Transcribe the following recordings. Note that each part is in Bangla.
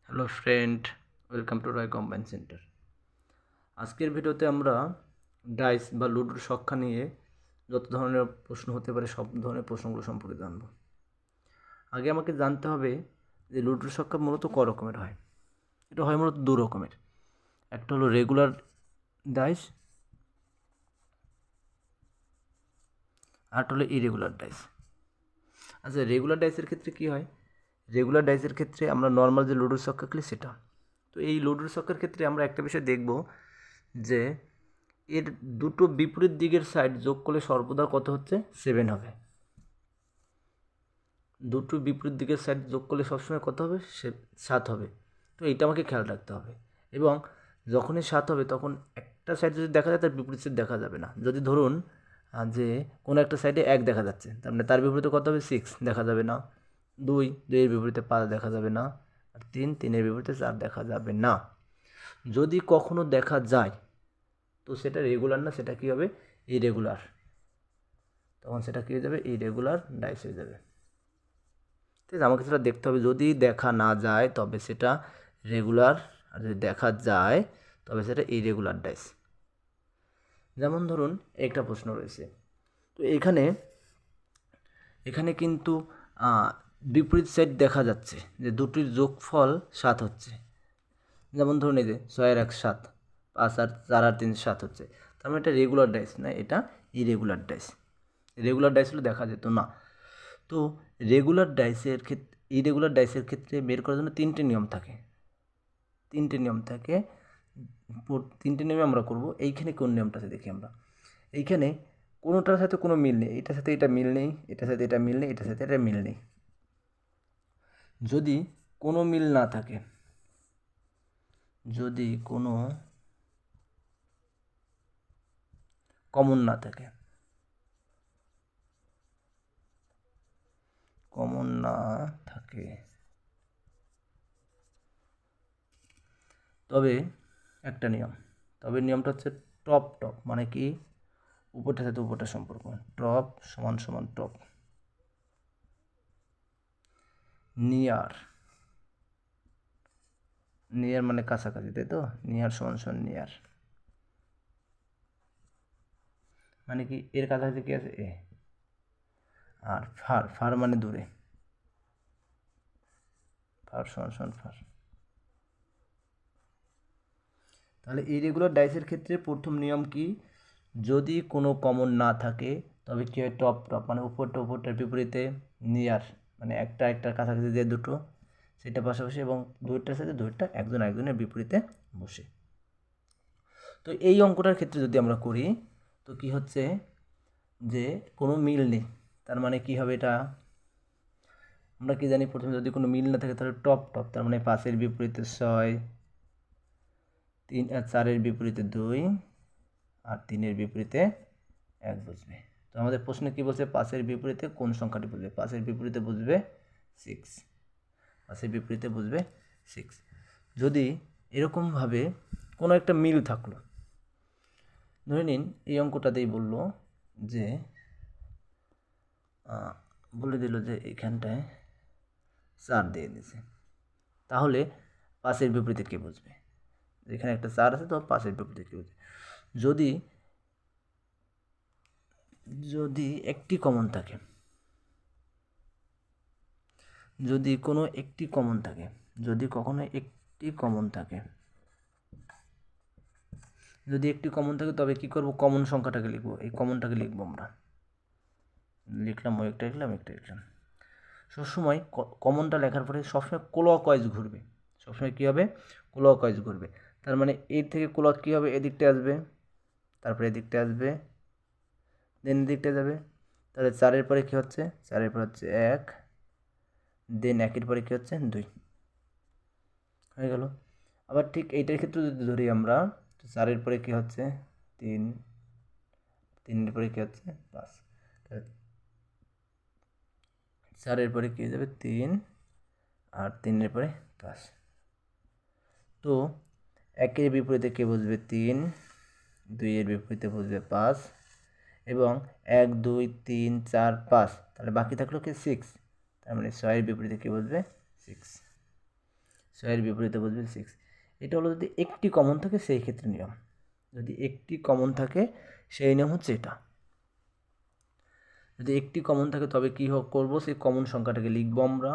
Hello friend, welcome to Roy combine centre. আজকের ভিডিওতে আমরা ডাইস বা লুডোর সংখ্যা নিয়ে যত ধরনের প্রশ্ন হতে পারে সব ধরনের প্রশ্নগুলো সম্পর্কে জানব। আগে আমাকে জানতে হবে যে লুডোর সংখ্যা মূলত ক রকমের হয়। এটা হয় মূলত দু রকমের। একটা হলো রেগুলার ডাইস, আরটা হলো ইরেগুলার ডাইস। আচ্ছা, রেগুলার ডাইসের ক্ষেত্রে কী হয়? রেগুলার ডাইসের ক্ষেত্রে আমরা নর্মাল যে লুডোর সংখ্যা খেলি সেটা। তো এই লুডোর সংখ্যার ক্ষেত্রে আমরা একটা বিষয় দেখব যে এর দুটো বিপরীত দিকের সাইড যোগ করলে সর্বদা কত হচ্ছে? 7 হবে। দুটো বিপরীত দিকের সাইড যোগ করলে সবসময় কত হবে? 7 হবে। তো এইটা আমাকে খেয়াল রাখতে হবে। এবং যখনই 7 হবে তখন একটা সাইড যদি দেখা যায় তার বিপরীত সাইড দেখা যাবে না। যদি ধরুন যে কোনো একটা সাইডে 1 দেখা যাচ্ছে, তার মানে তার বিপরীতে কত হবে? 6 দেখা যাবে না। 2 এর বিপরীতে 5 দেখা যাবে না। আর 3 এর বিপরীতে 4 দেখা যাবে না। যদি কখনো দেখা যায় তো সেটা রেগুলার না, সেটা কী হবে? ইরেগুলার। তখন সেটা কী হয়ে যাবে? ইরেগুলার ডাইস হয়ে যাবে। ঠিক আছে, আমাকে সেটা দেখতে হবে। যদি দেখা না যায় তবে সেটা রেগুলার, আর যদি দেখা যায় তবে সেটা ইরেগুলার ডাইস। যেমন ধরুন একটা প্রশ্ন রয়েছে, তো এখানে কিন্তু বিপরীত সাইড দেখা যাচ্ছে যে দুটির যোগফল 7 হচ্ছে। যেমন ধরুন এই যে 6 আর 1 7, 5 আর 4 আর 3 7 হচ্ছে। তার মানে এটা রেগুলার ডাইস না, এটা ইরেগুলার ডাইস। রেগুলার ডাইস হলে দেখা যেত না। তো রেগুলার ডাইসের ক্ষেত্রে, ইরেগুলার ডাইসের ক্ষেত্রে বের করার জন্য তিনটে নিয়ম থাকে। তিনটে নিয়মে আমরা করব। এইখানে কোন নিয়মটা আছে দেখি আমরা। এইখানে কোনোটার সাথে কোনো মিল নেই, এটার সাথে এটা মিল নেই, এটার সাথে এটা মিল নেই, এটার সাথে এটা মিল নেই। যদি কোনো মিল না থাকে, যদি কোনো কমন না থাকে, তবে একটা নিয়ম, তবে নিয়মটা হচ্ছে টপ টপ, মানে কি উপরটার সাথে উপরটার সম্পর্ক। টপ সমান সমান টপ। নিয়ার মানে কাছাকাছি, তাই তো? নিয়ার সমান সমান নিয়ার, মানে কি এর কাছাকাছি কি আছে? এ। আর ফার মানে দূরে, ফার সমান সমান ফার। তাহলে ইরেগুলার ডাইসের ক্ষেত্রে প্রথম নিয়ম কি? যদি কোনো কমন না থাকে তবে কী হয়? টপ টপ মানে উপরটার বিপরীতে নিয়ার, মানে একটার কাছাকাছি যে দুটো সেটা পাশাপাশি, এবং দুইটার সাথে দুইটা একজন একজনের বিপরীতে বসে। তো এই অঙ্কটার ক্ষেত্রে যদি আমরা করি তো কি হচ্ছে যে কোনো মিল নেই। তার মানে কি হবে? এটা আমরা কি জানি? প্রথমে যদি কোনো মিল না থাকে তাহলে টপ টপ, তার মানে 5-এর বিপরীতে 6, 3 আর 4-এর বিপরীতে 2, আর 3-এর বিপরীতে 1 বুঝবে। তো আমাদের প্রশ্নে কি বলছে? 5-এর বিপরীতে কোন সংখ্যাটি বুঝবে? 5-এর বিপরীতে বুঝবে 6। 5-এর বিপরীতে বুঝবে 6। যদি এরকমভাবে কোনো একটা মিল থাকলো, ধরে নিন এই অঙ্কটাতেই বললো যে বলে দিল যে এখানটায় 4 দিয়ে দিয়েছে, তাহলে 5-এর বিপরীতে কে বুঝবে? এখানে একটা 4 আছে, তো 5-এর বিপরীতে কে বুঝবে? যদি একটি কমন থাকে, যদি কোনো একটি কমন থাকে, যদি কখনো একটি কমন থাকে, যদি একটি কমন থাকে তবে কি করব? কমন সংখ্যাটাকে লিখব। এই কমনটাকে লিখব আমরা। লিখলাম, একটা লিখলাম। সবসময় কমনটা লেখার পরে সবসময় ক্লকওয়াইজ ঘুরবে। সবসময় কী হবে? ক্লকওয়াইজ ঘুরবে। তার মানে এর থেকে ক্লক কী হবে? এদিকটা আসবে, তারপরে এদিকটা আসবে, দেন এদিকটা যাবে। তাহলে 4-এর পরে কী হচ্ছে? 4-এর পরে হচ্ছে 1, দেন 1-এর পরে কী হচ্ছে? 2 হয়ে গেল। আবার ঠিক এইটার ক্ষেত্রে যদি ধরি আমরা, 4-এর পরে কী হচ্ছে? 3, 3-এর পরে কী হচ্ছে? 5। 4-এর পরে কী হয়ে যাবে? 3, আর 3-এর পরে 5। তো 1-এর বিপরীতে কে বুঝবে? 3, 2-এর বিপরীতে বুঝবে 5, এবং 1 2 3 4 5, তাহলে বাকি থাকলো কি? 6। তার মানে 6-এর বিপরীতে কে বুঝবে? 6। 6-এর বিপরীতে বসবে 6। এটা হলো যদি একটি কমন থাকে সেই ক্ষেত্রে নিয়ম, যদি একটি কমন থাকে সেই নিয়ম হচ্ছে এটা। যদি একটি কমন থাকে তবে কী করবো, সেই কমন সংখ্যাটাকে লিখবো আমরা,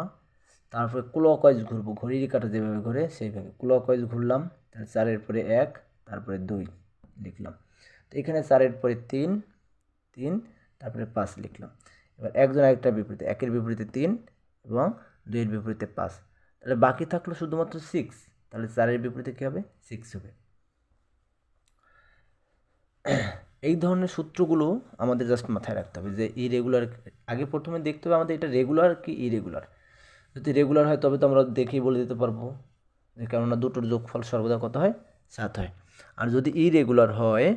তারপরে ক্লকওয়াইজ ঘুরবো, ঘড়ির কাঁটা যেভাবে ঘুরে সেইভাবে ক্লকওয়াইজ ঘুরলাম। তাহলে 4-এর পরে 1, তারপরে 2 লিখলাম। তো এখানে 4-এর পরে 3, তারপরে 5 লিখলাম। এবার একজন আরেকটা বিপরীতে, 1-এর বিপরীতে 3 এবং 2-এর বিপরীতে 5। তাহলে বাকি থাকলো শুধুমাত্র 6। তাহলে 4-এর বিপরীতে কী হবে, 6 হবে। এই ধরনের সূত্রগুলো আমাদের জাস্ট মাথায় রাখতে হবে যে ইরেগুলার, আগে প্রথমে দেখতে হবে আমাদের এটা রেগুলার কি ইরেগুলার। যদি রেগুলার হয় তবে তো আমরা দেখেই বলে দিতে পারবো যে কেননা দুটোর যোগফল সর্বদা কত হয়, 7 হয়। আর যদি ইরেগুলার হয়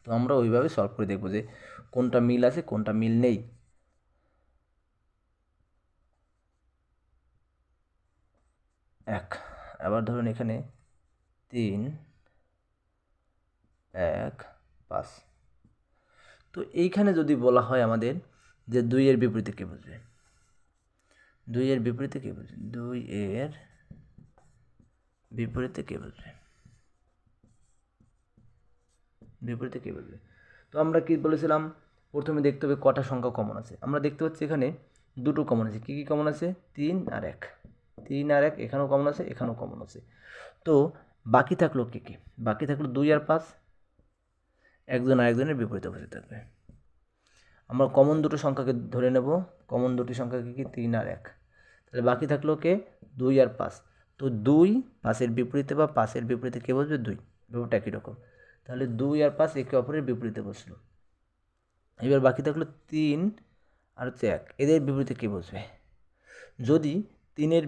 তো আমরা ওইভাবে সলভ করে দেখবো যে কোনটা মিল আছে কোনটা মিল নেই। আবার ধরুন এখানে 3, 1, 5। তো এইখানে যদি বলা হয় আমাদের যে 2-এর বিপরীতে কে বুঝবে, 2-এর বিপরীতে কে বুঝবে, 2-এর বিপরীতে কে বুঝবে, বিপরীতে কে বুঝবে। তো আমরা কি বলেছিলাম, প্রথমে দেখতে হবে কটা সংখ্যা কমন আছে। আমরা দেখতে পাচ্ছি এখানে দুটো কমন আছে। কী কী কমন আছে, 3 আর 1, 3 আর 1 এখানেও কমন আছে, এখানেও কমন আছে। তো বাকি থাকলো কে কে, বাকি থাকলো 2 আর 5, একজন আরেকজনের বিপরীতে বসে থাকবে। আমরা কমন দুটো সংখ্যাকে ধরে নেব, কমন দুটি সংখ্যা কি 3 আর 1। তাহলে বাকি থাকলো কে, 2 আর 5। তো 2 5-এর বিপরীতে বা 5-এর বিপরীতে কে বসবে, 2, ব্যাপারটা একই রকম। তাহলে 2 আর 5 একে অপরের বিপরীতে বসলো। এবার বাকি থাকলো 3 আর 1, এদের বিপরীতে কে বসবে। যদি 3-এর